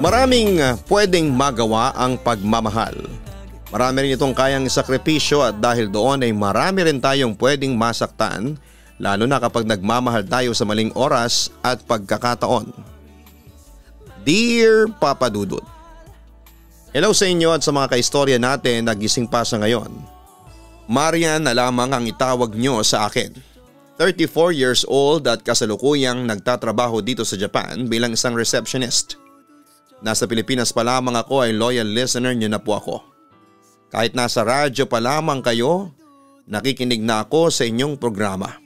Maraming pwedeng magawa ang pagmamahal. Marami rin itong kayang sakripisyo at dahil doon ay marami rin tayong pwedeng masaktan, lalo na kapag nagmamahal tayo sa maling oras at pagkakataon. Dear Papa Dudut, hello sa inyo at sa mga kaistorya natin na gising pa sa ngayon. Marian na lamang ang itawag nyo sa akin. 34 years old at kasalukuyang nagtatrabaho dito sa Japan bilang isang receptionist. Nasa Pilipinas pa lamang ako ay loyal listener nyo na po ako. Kahit nasa radyo pa lamang kayo, nakikinig na ako sa inyong programa.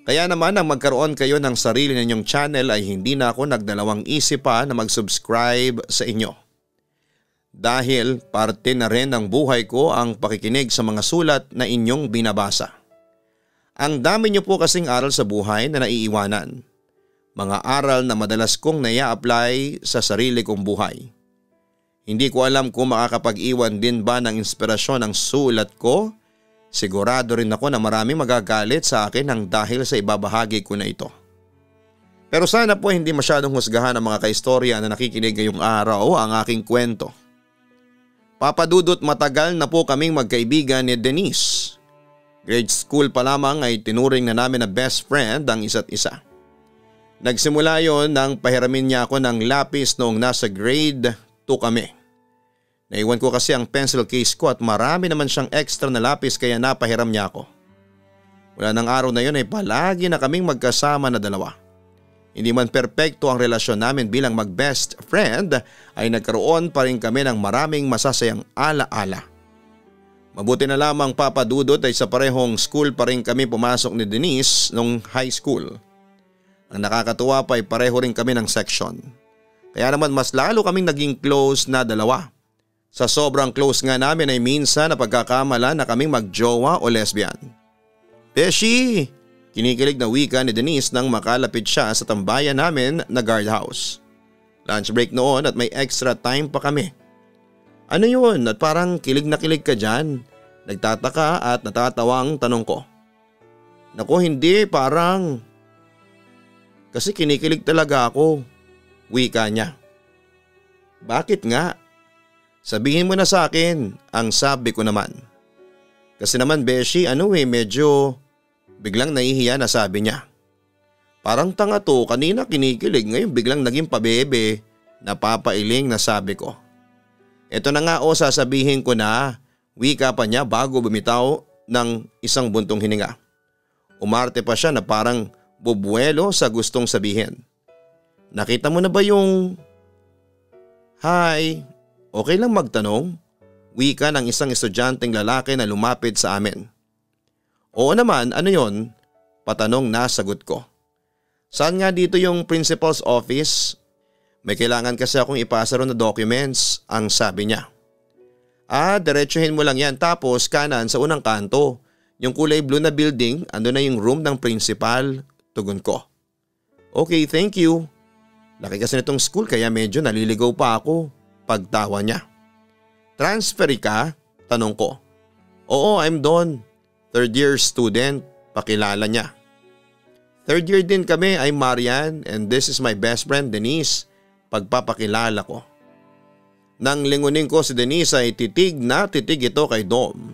Kaya naman nang magkaroon kayo ng sarili ninyong channel ay hindi na ako nagdalawang isip pa na mag-subscribe sa inyo. Dahil parte na rin ng buhay ko ang pakikinig sa mga sulat na inyong binabasa. Ang dami niyo po kasing aral sa buhay na naiiwanan. Mga aral na madalas kong nai-apply sa sarili kong buhay. Hindi ko alam kung makakapag-iwan din ba ng inspirasyon ang sulat ko. Sigurado rin ako na maraming magagalit sa akin nang dahil sa ibabahagi ko na ito. Pero sana po hindi masyadong husgahan ang mga kaistorya na nakikinig ngayong araw ang aking kwento. Papa Dudut, matagal na po kaming magkaibigan ni Denise. Grade school pa lamang ay tinuring na namin na best friend ang isa't isa. Nagsimula yon nang pahiramin niya ako ng lapis noong nasa grade 2 kami. Naiwan ko kasi ang pencil case ko at marami naman siyang extra na lapis kaya napahiram niya ako. Wala ng araw na yon ay palagi na kaming magkasama na dalawa. Hindi man perpekto ang relasyon namin bilang mag-best friend ay nagkaroon pa rin kami ng maraming masasayang ala-ala. Mabuti na lamang Papa Dudut ay sa parehong school pa rin kami pumasok ni Denise nung high school. Ang nakakatuwa pa ay pareho rin kami ng section. Kaya naman mas lalo kaming naging close na dalawa. Sa sobrang close nga namin ay minsan napagkakamala na kaming magjowa o lesbian. Beshi! Kinikilig na wika ni Denise nang makalapit siya sa tambayan namin na guardhouse. Lunch break noon at may extra time pa kami. Ano yun? At parang kilig na kilig ka dyan. Nagtataka at natatawang tanong ko. Naku hindi, parang… Kasi kinikilig talaga ako. Wika niya. Bakit nga? Sabihin mo na sa akin, ang sabi ko naman. Kasi naman Beshi, medyo biglang nahihiya na sabi niya. Parang tanga to, kanina kinikilig, ngayon biglang naging pabebe, napapailing na sabi ko. Ito na nga sasabihin ko na, wika pa niya bago bumitaw ng isang buntong hininga. Umarte pa siya na parang bubuelo sa gustong sabihin. Nakita mo na ba yung… Hi… Okay lang magtanong? Wika ng isang estudyanteng lalaki na lumapit sa amin. Oo naman, ano yon? Patanong na sagot ko. Saan nga dito yung principal's office? May kailangan kasi akong ipasa ron na documents, ang sabi niya. Diretsuhin mo lang yan tapos kanan sa unang kanto. Yung kulay blue na building, ando na yung room ng principal, tugon ko. Okay, thank you. Laki kasi nitong school kaya medyo naliligaw pa ako. Pagtawa niya. Transfer ka? Tanong ko. Oo, I'm Don. Third year student. Pakilala niya. Third year din kami, I'm Marian and this is my best friend Denise. Pagpapakilala ko. Nang lingunin ko si Denise ay titig na titig ito kay Dom.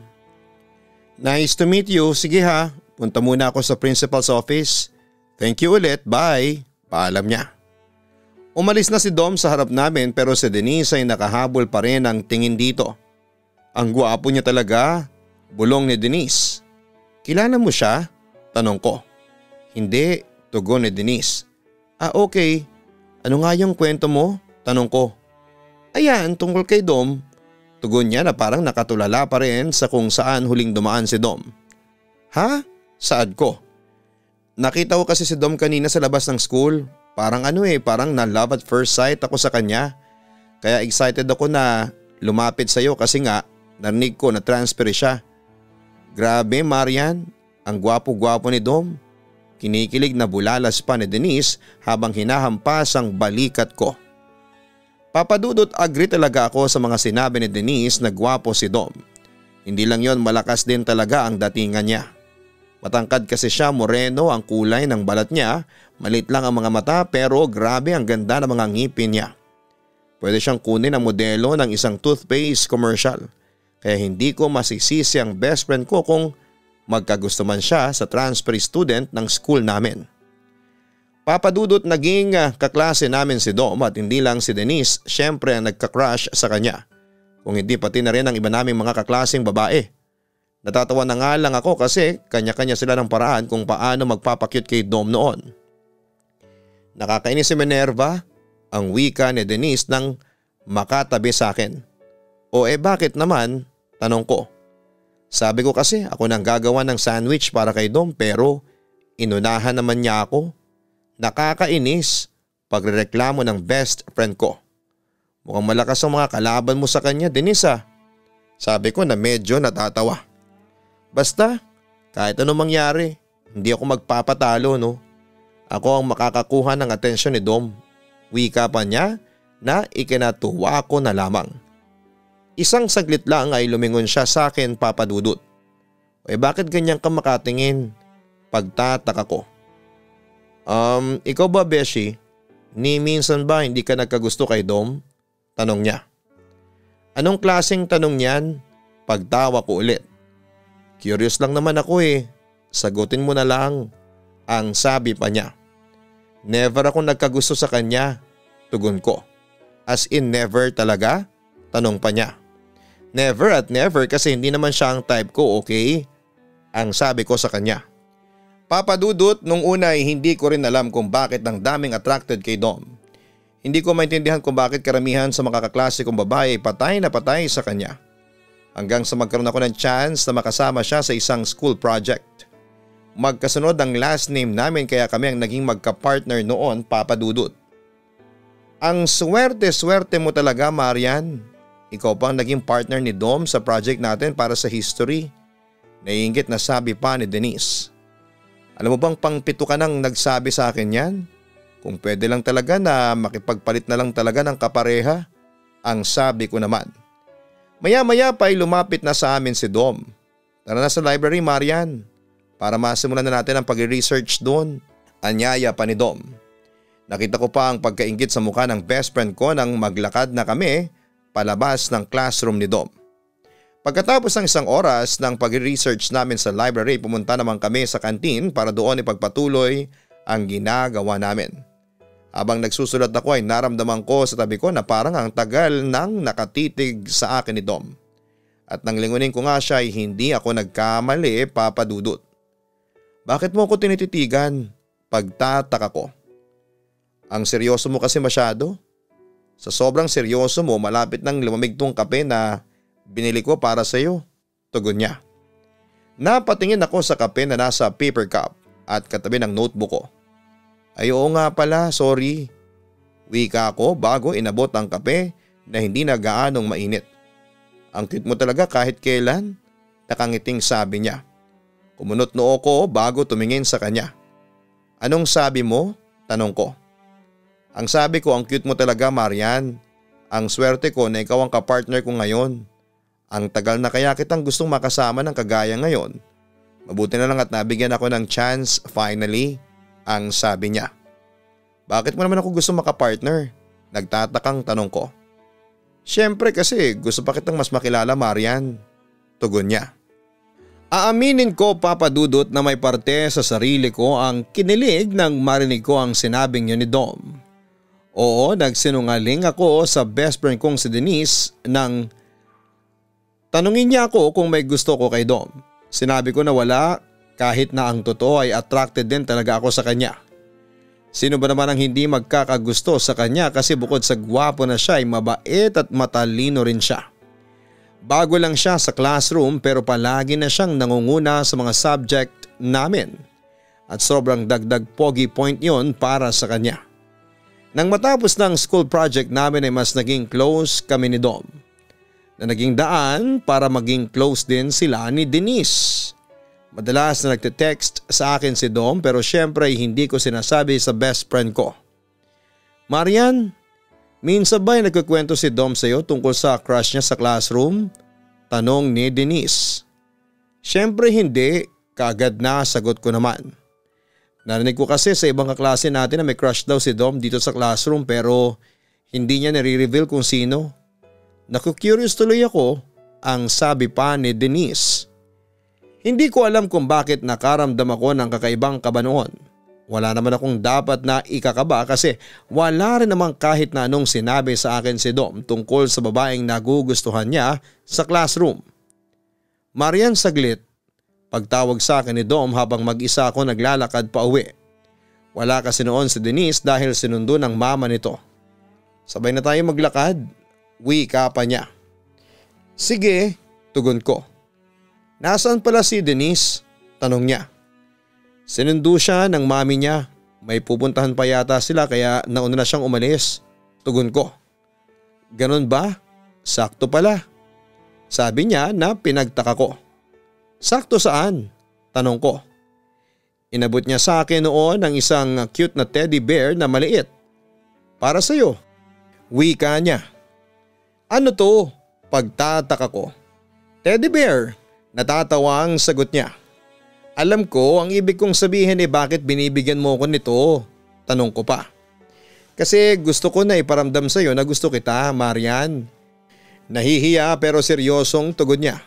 Nice to meet you. Sige ha, punta muna ako sa principal's office. Thank you ulit, bye. Paalam niya. Umalis na si Dom sa harap namin pero si Denise ay nakahabol pa rin ang tingin dito. Ang gwapo niya talaga, bulong ni Denise. Kilala mo siya? Tanong ko. Hindi, tugon ni Denise. Okay. Ano nga yung kwento mo? Tanong ko. Ayan, tungkol kay Dom. Tugon niya na parang nakatulala pa rin sa kung saan huling dumaan si Dom. Ha? Saad ko. Nakita ko kasi si Dom kanina sa labas ng school. Parang parang na-love at first sight ako sa kanya. Kaya excited ako na lumapit sa iyo kasi nga narinig ko na transfer siya. Grabe Marian, ang gwapo-gwapo ni Dom. Kinikilig na bulalas pa ni Denise habang hinahampas ang balikat ko. Papa Dudut, agree talaga ako sa mga sinabi ni Denise na gwapo si Dom. Hindi lang yon, malakas din talaga ang datingan niya. Matangkad kasi siya, moreno ang kulay ng balat niya, maliit lang ang mga mata pero grabe ang ganda ng mga ngipin niya. Pwede siyang kunin ang modelo ng isang toothpaste commercial. Kaya hindi ko masisisi ang best friend ko kung magkagusto man siya sa transfer student ng school namin. Papadudot naging kaklase namin si Dom at hindi lang si Denise syempre ang nagka-crush sa kanya. Kung hindi pati na rin ang iba naming mga kaklaseng babae. Natatawa na nga lang ako kasi kanya-kanya sila ng paraan kung paano magpapakyut kay Dom noon. Nakakainis si Minerva, ang wika ni Denise nang makatabi sa akin. O bakit naman? Tanong ko. Sabi ko kasi ako nang gagawa ng sandwich para kay Dom pero inunahan naman niya ako. Nakakainis pagrereklamo ng best friend ko. Mukhang malakas ang mga kalaban mo sa kanya, Denise. Sabi ko na medyo natatawa. Basta kahit anong mangyari, hindi ako magpapatalo no. Ako ang makakakuha ng atensyon ni Dom. Wika pa niya na ikinatuwa ko na lamang. Isang saglit lang ay lumingon siya sa akin, Papadudot. Bakit ganyan ka makatingin? Pagtataka ko. Ikaw ba Beshi? Ni minsan ba hindi ka nagkagusto kay Dom? Tanong niya. Anong klaseng tanong niyan? Pagtawa ko ulit. Curious lang naman ako Sagutin mo na lang. Ang sabi pa niya. Never ako nagkagusto sa kanya. Tugon ko. As in never talaga? Tanong pa niya. Never at never kasi hindi naman siya ang type ko, okay? Ang sabi ko sa kanya. Papadudot, nung una ay hindi ko rin alam kung bakit ang daming attracted kay Dom. Hindi ko maintindihan kung bakit karamihan sa mga kaklase kong babae patay na patay sa kanya. Hanggang sa magkaroon ako ng chance na makasama siya sa isang school project. Magkasunod ang last name namin kaya kami ang naging magka-partner noon, Papadudot. Ang swerte-swerte mo talaga, Marian. Ikaw pa ang naging partner ni Dom sa project natin para sa history. Naiinggit na sabi pa ni Denise. Alam mo bang pang-pito ka nang nagsabi sa akin yan? Kung pwede lang talaga na makipagpalit na lang talaga ng kapareha, ang sabi ko naman. Maya-maya pa ay lumapit na sa amin si Dom. Tara na sa library, Marian, para masimulan na natin ang pag-research doon. Anyaya pa ni Dom. Nakita ko pa ang pagkainggit sa mukha ng best friend ko nang maglakad na kami palabas ng classroom ni Dom. Pagkatapos ng isang oras ng pag-research namin sa library, pumunta naman kami sa kantin para doon ipagpatuloy ang ginagawa namin. Habang nagsusulat ako ay naramdaman ko sa tabi ko na parang ang tagal nang nakatitig sa akin ni Dom. At nang lingunin ko nga siya ay hindi ako nagkamali, Papadudot. Bakit mo ako tinititigan? Pagtataka ko. Ang seryoso mo kasi masyado. Sa sobrang seryoso mo, malapit nang lumamig tong kape na binili ko para sa iyo, tugon niya. Napatingin ako sa kape na nasa paper cup at katabi ng notebook ko. Ay oo nga pala, sorry. Wika ko bago inabot ang kape na hindi na gaanong mainit. Ang cute mo talaga kahit kailan, nakangiting sabi niya. Kumunot noo ko bago tumingin sa kanya. Anong sabi mo? Tanong ko. Ang sabi ko, ang cute mo talaga, Marian. Ang swerte ko na ikaw ang kapartner ko ngayon. Ang tagal na kaya kitang gustong makasama ng kagaya ngayon. Mabuti na lang at nabigyan ako ng chance finally, ang sabi niya. Bakit mo naman ako gusto makapartner? Nagtatakang tanong ko. Siyempre kasi gusto pa kitang mas makilala, Marian. Tugon niya. Aaminin ko, Papadudot, na may parte sa sarili ko ang kinilig nang marinig ko ang sinabing yun ni Dom. Oo, nagsinungaling ako sa best friend kong si Denise nang tanungin niya ako kung may gusto ko kay Dom. Sinabi ko na wala kahit na ang totoo ay attracted din talaga ako sa kanya. Sino ba naman ang hindi magkakagusto sa kanya kasi bukod sa gwapo na siya ay mabait at matalino rin siya. Bago lang siya sa classroom pero palagi na siyang nangunguna sa mga subject namin at sobrang dagdag pogi point yon para sa kanya. Nang matapos ng school project namin ay mas naging close kami ni Dom. Na naging daan para maging close din sila ni Denise. Madalas na nagte-text sa akin si Dom pero syempre hindi ko sinasabi sa best friend ko. Marian, minsan ba nagkukwento si Dom sa iyo tungkol sa crush niya sa classroom? Tanong ni Denise. Syempre hindi, Kaagad na sagot ko naman. Narinig ko kasi sa ibang kaklase natin na may crush daw si Dom dito sa classroom pero hindi niya nare-reveal kung sino. Naku-curious tuloy ako, ang sabi pa ni Denise. Hindi ko alam kung bakit nakaramdam ako ng kakaibang kaba noon. Wala naman akong dapat na ikakaba kasi wala rin namang kahit na anong sinabi sa akin si Dom tungkol sa babaeng nagugustuhan niya sa classroom. Marian, saglit. Pagtawag sa akin ni Dom habang mag-isa ako naglalakad pa uwi. Wala kasi noon si Denise dahil sinundo ng mama nito. Sabay na tayo maglakad. Wika pa niya. Sige, tugon ko. Nasaan pala si Denise? Tanong niya. Sinundo siya ng mami niya. May pupuntahan pa yata sila kaya nauna na siyang umalis. Tugon ko. Ganon ba? Sakto pala. Sabi niya na pinagtaka ko. Sakto saan? Tanong ko. Inabot niya sa akin noon ang isang cute na teddy bear na maliit. Para sa'yo. Wika niya. Ano to? Pagtataka ko. Teddy bear. Natatawa ang sagot niya. Alam ko ang ibig kong sabihin bakit binibigyan mo ko nito? Tanong ko pa. Kasi gusto ko na iparamdam sa'yo na gusto kita, Marian. Nahihiya pero seryosong tugon niya.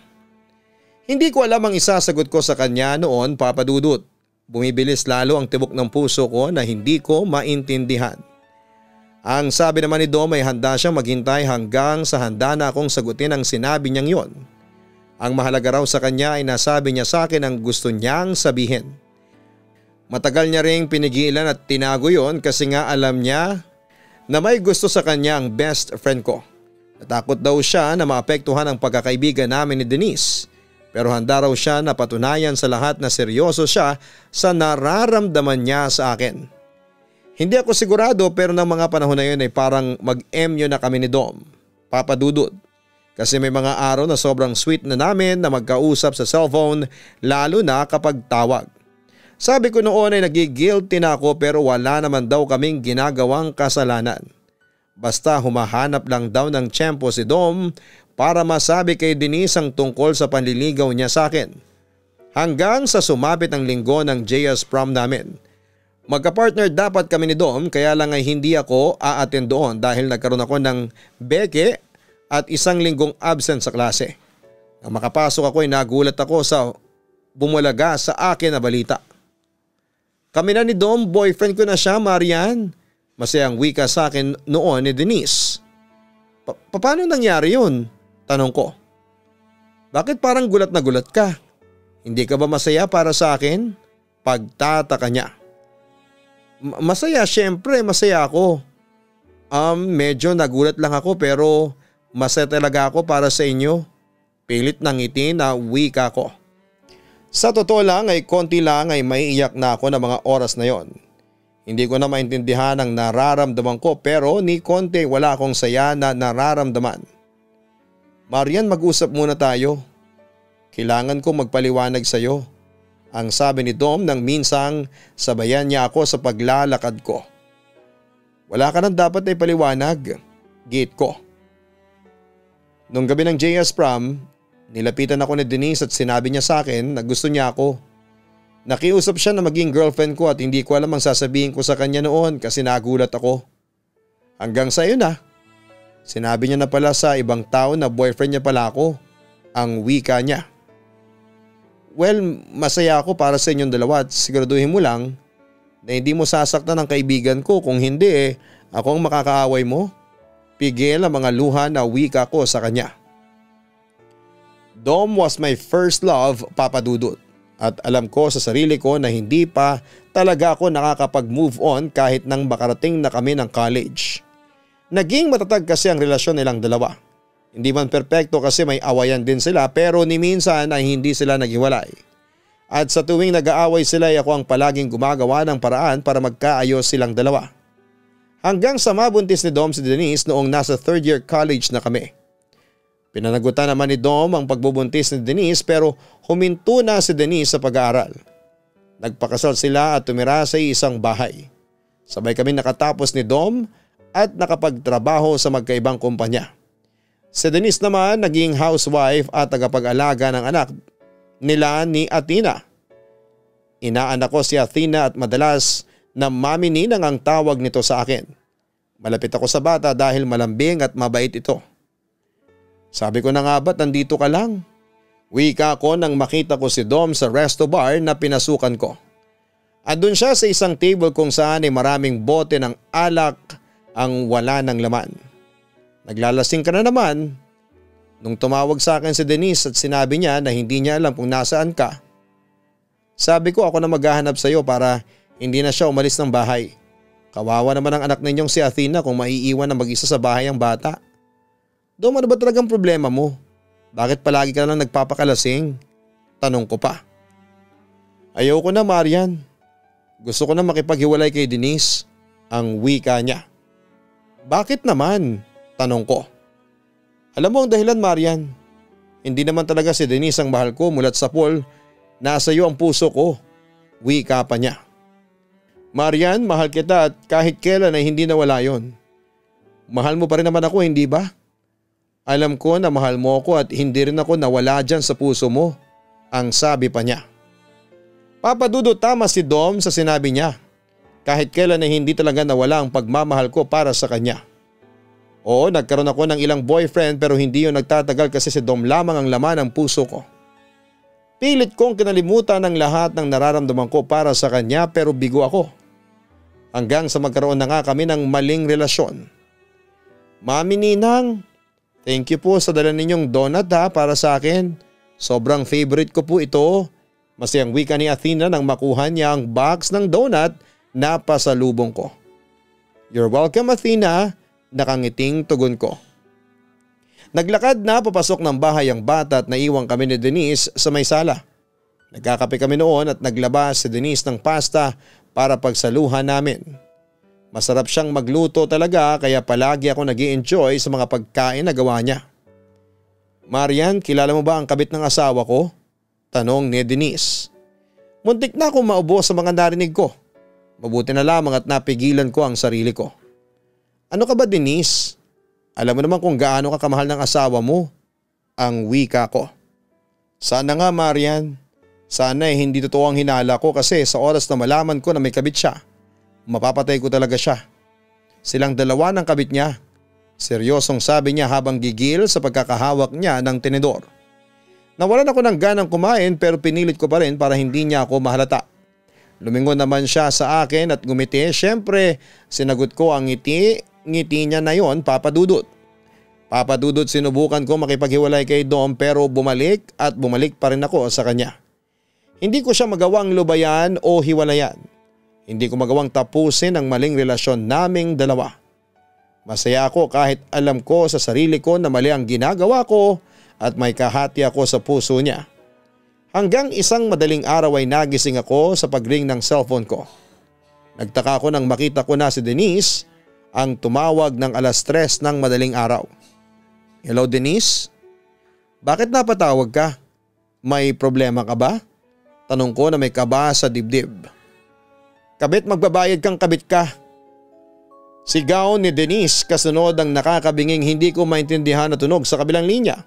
Hindi ko alam ang isasagot ko sa kanya noon, Papa Dudut. Bumibilis lalo ang tibok ng puso ko na hindi ko maintindihan. Ang sabi naman ni Dom ay handa siyang maghintay hanggang sa handa na akong sagutin ang sinabi niyang yon. Ang mahalaga raw sa kanya ay nasabi niya sa akin ang gusto niyang sabihin. Matagal niya ring pinigilan at tinago yon kasi nga alam niya na may gusto sa kanya ang best friend ko. Natakot daw siya na maapektuhan ang pagkakaibigan namin ni Denise. Pero handa raw siya na patunayan sa lahat na seryoso siya sa nararamdaman niya sa akin. Hindi ako sigurado pero ng mga panahon na yun ay parang mag-MU na kami ni Dom, Papa Dudut. Kasi may mga araw na sobrang sweet na namin na magkausap sa cellphone lalo na kapag tawag. Sabi ko noon ay nagigilty na ako pero wala naman daw kaming ginagawang kasalanan. Basta humahanap lang daw ng tiyempo si Dom para masabi kay Denise ang tungkol sa panliligaw niya sa akin. Hanggang sa sumapit ang linggo ng JS prom namin. Magka-partner dapat kami ni Dom kaya lang ay hindi ako a-attend doon dahil nagkaroon ako ng beke at isang linggong absent sa klase. Nang makapasok ako ay nagulat ako sa bumulaga sa akin na balita. Kami na ni Dom, boyfriend ko na siya, Marian. Masayang wika sa akin noon ni Denise. Paano nangyari yun? Tanong ko. Bakit parang gulat na gulat ka? Hindi ka ba masaya para sa akin? Pagtataka niya. Masaya, syempre masaya ako. Medyo nagulat lang ako pero masaya talaga ako para sa inyo. Pilit ng ngiti na wika ko. Sa totoo lang ay konti lang ay maiiyak na ako ng mga oras na yon. Hindi ko na maintindihan ang nararamdaman ko pero ni konti wala akong saya na nararamdaman. Marian, mag-usap muna tayo. Kailangan kong magpaliwanag sa iyo. Ang sabi ni Dom nang minsang sabayan niya ako sa paglalakad ko. Wala ka nang dapat ay paliwanag. Gate ko. Nung gabi ng JS prom, nilapitan ako ni Denise at sinabi niya sa akin na gusto niya ako. Nakiusap siya na maging girlfriend ko at hindi ko alam ang sasabihin ko sa kanya noon kasi nagulat ako. Hanggang sa iyo na. Sinabi niya na pala sa ibang tao na boyfriend niya pala ako. Ang wika niya. Well, masaya ako para sa inyong dalawa at siguraduhin mo lang na hindi mo sasaktan ang kaibigan ko, kung hindi ako ang makakaaway mo. Pigil ang mga luha na wika ko sa kanya. Dom was my first love, Papa Dudut. At alam ko sa sarili ko na hindi pa talaga ako nakakapag-move on kahit nang makarating na kami ng college. Naging matatag kasi ang relasyon nilang dalawa. Hindi man perpekto kasi may awayan din sila pero ni minsan ay hindi sila naghiwalay. At sa tuwing nag-aaway sila ay ako ang palaging gumagawa ng paraan para magkaayos silang dalawa. Hanggang sa mabuntis ni Dom si Denise noong nasa third year college na kami. Pinanagutan naman ni Dom ang pagbubuntis ni Denise pero huminto na si Denise sa pag-aaral. Nagpakasal sila at tumira sa isang bahay. Sabay kami nakatapos ni Dom at nakapagtrabaho sa magkaibang kumpanya. Si Denise naman naging housewife at tagapag-alaga ng anak nila ni Atina. Inaanak ko si Athena at madalas na Mami Ninang ang tawag nito sa akin. Malapit ako sa bata dahil malambing at mabait ito. Sabi ko na nga ba't nandito ka lang? Wika ko nang makita ko si Dom sa resto bar na pinasukan ko. Andun siya sa isang table kung saan ay maraming bote ng alak ang wala ng laman. Naglalasing ka na naman. Nung tumawag sa akin si Denise at sinabi niya na hindi niya alam kung nasaan ka, sabi ko ako na maghahanap sa iyo para hindi na siya umalis ng bahay. Kawawa naman ang anak ninyong si Athena kung maiiwan na mag-isa sa bahay ang bata. Dom, ano ba talagang problema mo? Bakit palagi ka lang nagpapakalasing? Tanong ko pa. Ayoko na, Marian. Gusto ko na makipaghiwalay kay Denise. Ang wika niya. Bakit naman? Tanong ko. Alam mo ang dahilan, Marian. Hindi naman talaga si Denise ang mahal ko mulat sa pool. Nasa iyo ang puso ko. Wika pa niya. Marian, mahal kita at kahit kailan ay hindi nawala yon. Mahal mo pa rin naman ako, hindi ba? Alam ko na mahal mo ako at hindi rin ako nawala dyan sa puso mo. Ang sabi pa niya. Papadudo, tama si Dom sa sinabi niya. Kahit kailan ay hindi talaga nawala ang pagmamahal ko para sa kanya. Oo, nagkaroon ako ng ilang boyfriend pero hindi yun nagtatagal kasi si Dom lamang ang laman ng puso ko. Pilit kong kinalimutan ang lahat ng nararamdaman ko para sa kanya pero bigo ako. Hanggang sa magkaroon na nga kami ng maling relasyon. Mami Ninang, thank you po sa dala ninyong donut para sa akin. Sobrang favorite ko po ito. Masayang wika ni Athena nang makuha niya ang box ng donut na pasalubong ko. You're welcome, Athena, nakangiting tugon ko. Naglakad na papasok ng bahay ang bata at naiwang kami ni Denise sa may sala. Nagkakape kami noon at naglabas si Denise ng pasta para pagsaluhan namin. Masarap siyang magluto talaga kaya palagi ako nag-i-enjoy sa mga pagkain na gawa niya. Marian, kilala mo ba ang kabit ng asawa ko? Tanong ni Denise. Muntik na akong maubo sa mga narinig ko. Mabuti na lamang at napigilan ko ang sarili ko. Ano ka ba, Denise? Alam mo naman kung gaano ka kamahal ng asawa mo. Ang wika ko. Sana nga, Marian. Sana hindi totoo ang hinala ko kasi sa oras na malaman ko na may kabit siya, mapapatay ko talaga siya. Silang dalawa ng kabit niya. Seryosong sabi niya habang gigil sa pagkakahawak niya ng tenedor. Nawalan ako ng ganang kumain pero pinilit ko pa rin para hindi niya ako mahalata. Lumingon naman siya sa akin at gumiti. Siyempre, sinagot ko ang ngiti niya na yon, Papa Dudut. Papa Dudut, sinubukan ko makipaghiwalay kay Dom pero bumalik at bumalik pa rin ako sa kanya. Hindi ko siya magawang lubayan o hiwalayan. Hindi ko magawang tapusin ang maling relasyon naming dalawa. Masaya ako kahit alam ko sa sarili ko na mali ang ginagawa ko at may kahati ako sa puso niya. Hanggang isang madaling araw ay nagising ako sa pagring ng cellphone ko. Nagtaka ako nang makita ko na si Denise ang tumawag ng 3:00 ng madaling araw. Hello, Denise? Bakit napatawag ka? May problema ka ba? Tanong ko na may kaba sa dibdib. Kabit, magbabayad kang kabit ka. Sigaw ni Denise kasunod ang nakakabinging hindi ko maintindihan na tunog sa kabilang linya.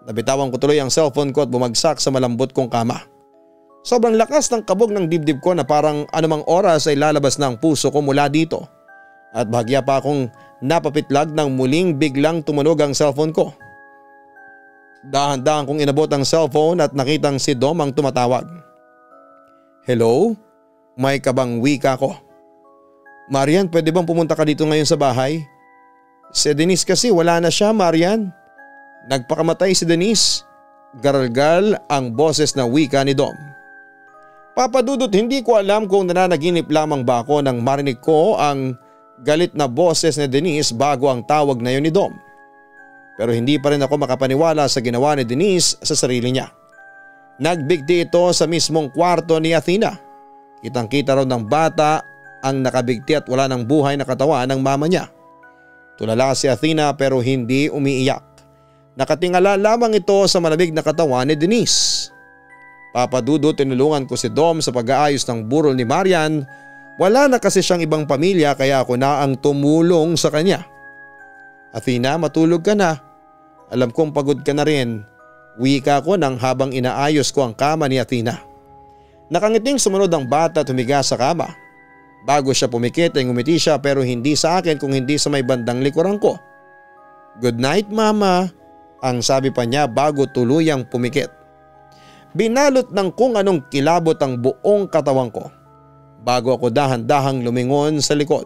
Nabitawan ko tuloy ang cellphone ko at bumagsak sa malambot kong kama. Sobrang lakas ng kabog ng dibdib ko na parang anumang oras ay lalabas na ang puso ko mula dito. At bahagya pa akong napapitlag nang muling biglang tumunog ang cellphone ko. Dahan-dahan kong inabot ang cellphone at nakitang si Dom ang tumatawag. Hello? May kabang wika ko. Marian, pwede bang pumunta ka dito ngayon sa bahay? Si Denise kasi wala na siya, Marian. Nagpakamatay si Denise. Garalgal ang boses na wika ni Dom. Papadudot, hindi ko alam kung nananaginip lamang ba ako nang marinig ko ang galit na boses ni Denise bago ang tawag na yun ni Dom. Pero hindi pa rin ako makapaniwala sa ginawa ni Denise sa sarili niya. Nagbigti ito sa mismong kwarto ni Athena. Kitang-kita raw ng bata ang nakabigti at wala ng buhay na katawan ng mama niya. Tulala si Athena pero hindi umiiyak. Nakatingala lamang ito sa malamig na katawan ni Denise. Papadudo, tinulungan ko si Dom sa pag-aayos ng burol ni Marian. Wala na kasi siyang ibang pamilya kaya ako na ang tumulong sa kanya. Athena, matulog ka na. Alam kong pagod ka na rin. Wika ko nang habang inaayos ko ang kama ni Athena. Nakangiting sumunod ang bata at humiga sa kama. Bago siya pumikit ay ngumiti siya pero hindi sa akin kung hindi sa may bandang likuran ko. "Good night mama," ang sabi pa niya bago tuluyang pumikit. Binalot ng kung anong kilabot ang buong katawan ko bago ako dahan-dahang lumingon sa likod.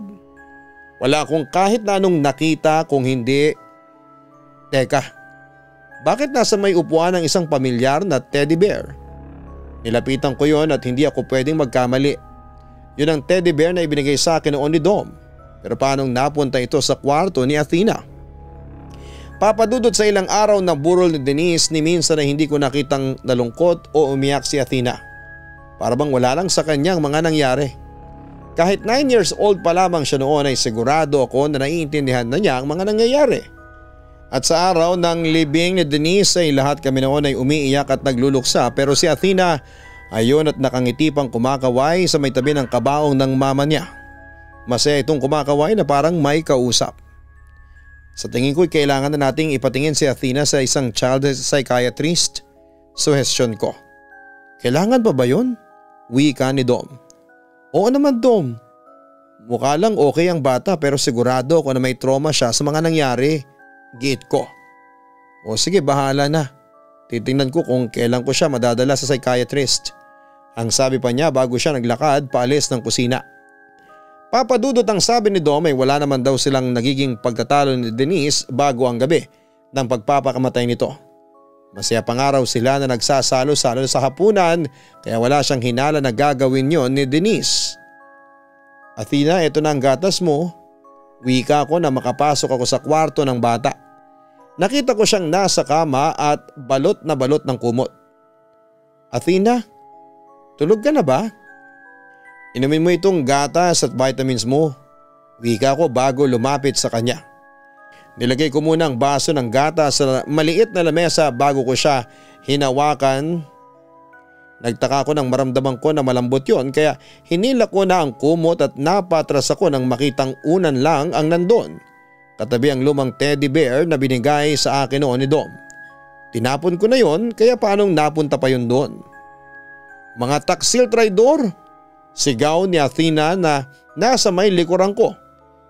Wala akong kahit na anong nakita kung hindi… Teka, bakit nasa may upuan ng isang pamilyar na teddy bear? Nilapitan ko yon at hindi ako pwedeng magkamali. Yun ang teddy bear na ibinigay sa akin noon ni Dom. Pero paanong napunta ito sa kwarto ni Athena? Papadudot sa ilang araw na burol ni Denise ni minsan na hindi ko nakitang nalungkot o umiyak si Athena. Para bang wala lang sa kanyang mga nangyari. Kahit 9 years old pa lamang siya noon ay sigurado ako na naiintindihan na niya ang mga nangyayari. At sa araw ng libing ni Denise ay lahat kami noon ay umiiyak at nagluluksa pero si Athena ayon at nakangiti pang kumakaway sa may tabi ng kabaong ng mama niya. Masaya itong kumakaway na parang may kausap. Sa tingin ko'y kailangan na nating ipatingin si Athena sa isang child psychiatrist. Suhestyon ko. Kailangan pa ba yun? Wika ni Dom. Oo naman Dom. Mukha lang okay ang bata pero sigurado ako na may trauma siya sa mga nangyari. Giit ko. O sige bahala na. Titingnan ko kung kailan ko siya madadala sa psychiatrist. Ang sabi pa niya bago siya naglakad paalis ng kusina. Papadudot ang sabi ni Dom ay wala naman daw silang nagiging pagtatalo ni Denise bago ang gabi ng pagpapakamatay nito. Masaya pangaraw sila na nagsasalo-salo sa hapunan kaya wala siyang hinala na gagawin yon ni Denise. Athena, ito na ang gatas mo. Wika ko na makapasok ako sa kwarto ng bata. Nakita ko siyang nasa kama at balot na balot ng kumot. Athena, tulog ka na ba? Inumin mo itong gatas at vitamins mo. Wika ko bago lumapit sa kanya. Nilagay ko muna ang baso ng gatas sa maliit na lamesa bago ko siya hinawakan. Nagtaka ko nang maramdaman ko na malambot yon kaya hinila ko na ang kumot at napatras ako nang makitang unan lang ang nandun. Katabi ang lumang teddy bear na binigay sa akin noon ni Dom. Tinapon ko na yon kaya paanong napunta pa yun doon? Mga taksil traidor! Sigaw ni Athena na nasa may likuran ko.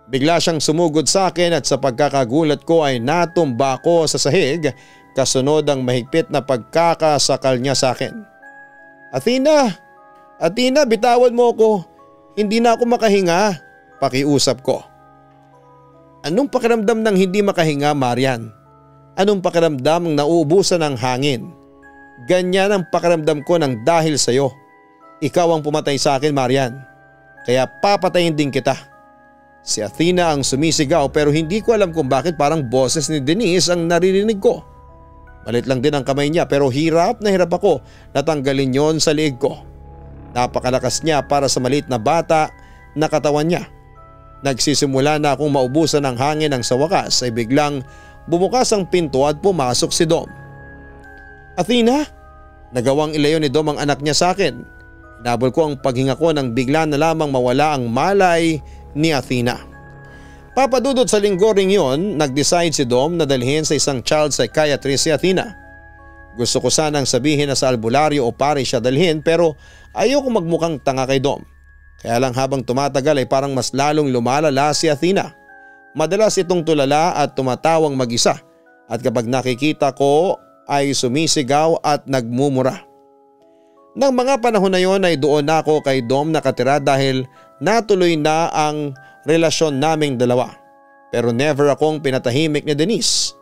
Bigla siyang sumugod sa akin at sa pagkakagulat ko ay natumba ko sa sahig kasunod ang mahigpit na pagkakasakal niya sa akin. Athena! Athena, bitawan mo ko. Hindi na ako makahinga. Pakiusap ko. Anong pakiramdam ng hindi makahinga, Marian? Anong pakiramdam ng nauubusan ng hangin? Ganyan ang pakiramdam ko ng dahil sa'yo. Ikaw ang pumatay sa akin, Marian. Kaya papatayin din kita. Si Athena ang sumisigaw pero hindi ko alam kung bakit parang boses ni Denise ang naririnig ko. Malit lang din ang kamay niya pero hirap na hirap ako na tanggalin yon sa liig ko. Napakalakas niya para sa maliit na bata na katawan niya. Nagsisimula na akong maubusan ng hangin nang sa wakas ay biglang bumukas ang pinto at pumasok si Dom. Athena? Nagawang ilayo ni Dom ang anak niya sa akin. Hinabol ko ang paghinga ko nang bigla na lamang mawala ang malay ni Athena. Papadudot sa linggo ring yon, nag-decide si Dom na dalhin sa isang child psychiatrist si Athena. Gusto ko sanang sabihin na sa albularyo o pari siya dalhin pero ayoko magmukhang tanga kay Dom. Kaya lang habang tumatagal ay parang mas lalong lumalala si Athena. Madalas itong tulala at tumatawang mag-isa at kapag nakikita ko ay sumisigaw at nagmumura. Nang mga panahon na yon ay doon na ako kay Dom nakatira dahil natuloy na ang relasyon naming dalawa. Pero never akong pinatahimik ni Denise.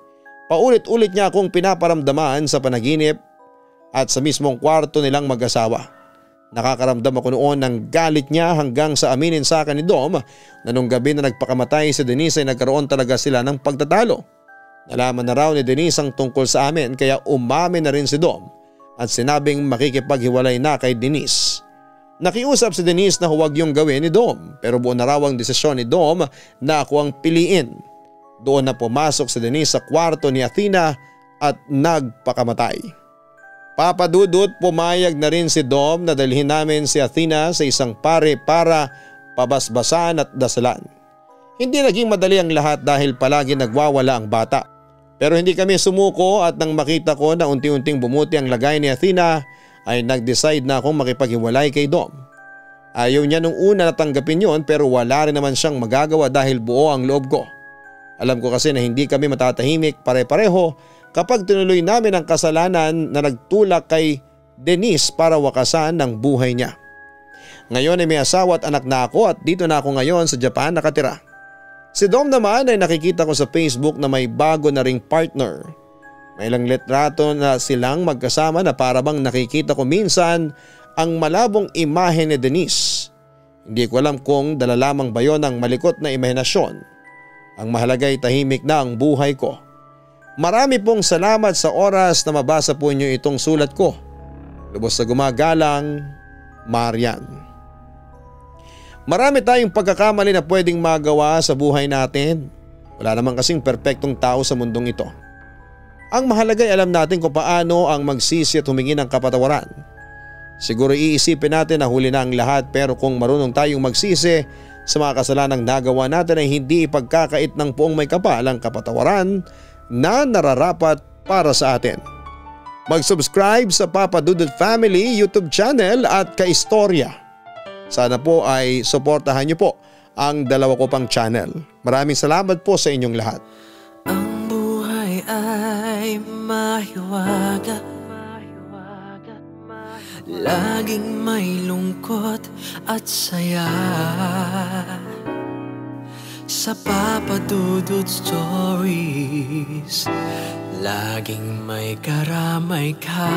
Paulit-ulit niya akong pinaparamdaman sa panaginip at sa mismong kwarto nilang mag-asawa. Nakakaramdam ako noon ng galit niya hanggang sa aminin sa akin ni Dom na nung gabi na nagpakamatay si Denise ay nagkaroon talaga sila ng pagtatalo. Nalaman na raw ni Denise ang tungkol sa amin kaya umamin na rin si Dom at sinabing makikipaghiwalay na kay Denise. Nakiusap si Denise na huwag yung gawin ni Dom pero buo na raw ang desisyon ni Dom na ako ang piliin. Doon na pumasok si Denise sa kwarto ni Athena at nagpakamatay. Papadudot pumayag na rin si Dom na dalhin namin si Athena sa isang pare para pabasbasan at dasalan. Hindi naging madali ang lahat dahil palagi nagwawala ang bata. Pero hindi kami sumuko at nang makita ko na unti-unting bumuti ang lagay ni Athena ay nag-decide na akong makipaghiwalay kay Dom. Ayaw niya nung una natanggapin yon pero wala rin naman siyang magagawa dahil buo ang loob ko. Alam ko kasi na hindi kami matatahimik pare-pareho kapag tinuloy namin ang kasalanan na nagtulak kay Denise para wakasan ng buhay niya. Ngayon ay may asawa at anak na ako at dito na ako ngayon sa Japan nakatira. Si Dom naman ay nakikita ko sa Facebook na may bago na ring partner. May ilang litrato na silang magkasama na parabang nakikita ko minsan ang malabong imahe ni Denise. Hindi ko alam kung dala lamang ba yon ng malikot na imahinasyon. Ang mahalaga ay tahimik na ang buhay ko. Marami pong salamat sa oras na mabasa po niyo itong sulat ko. Lubos na gumagalang, Marian. Marami tayong pagkakamali na pwedeng magawa sa buhay natin. Wala naman kasing perpektong tao sa mundong ito. Ang mahalaga ay alam natin kung paano ang magsisi at humingi ng kapatawaran. Siguro iisipin natin na huli na ang lahat pero kung marunong tayong magsisi sa mga kasalanang nagawa natin ay hindi ipagkakait ng poong may kapal ang kapatawaran na nararapat para sa atin. Mag-subscribe sa Papa Dudut Family YouTube channel at Kaistorya. Sana po ay suportahan niyo po ang dalawa ko pang channel. Maraming salamat po sa inyong lahat. Ang buhay ay mahiwaga, laging may lungkot at saya. Sa Papa Dudut Stories, laging may karamay ka.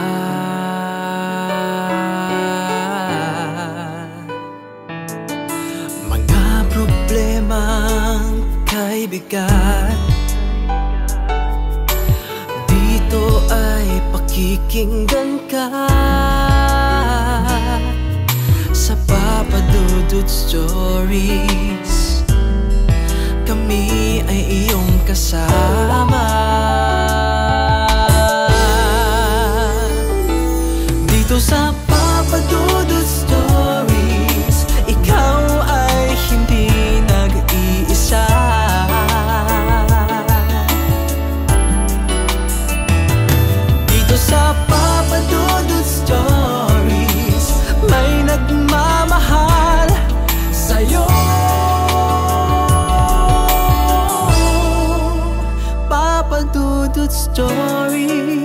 Mga problemang kaibigan, dito ay pakikinggan ka. Sa Papa Dudut Stories, kami ay iyong kasama. Dito sa Papa Dudut Stories, ikaw ay hindi nag-iisa. Dito sa Papa Dudut Stories, may nagmamahal sa'yo. Papa Dudut Stories,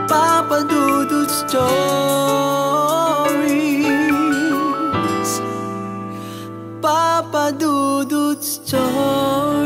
Papa Dudut Stories, Papa Dudut Stories.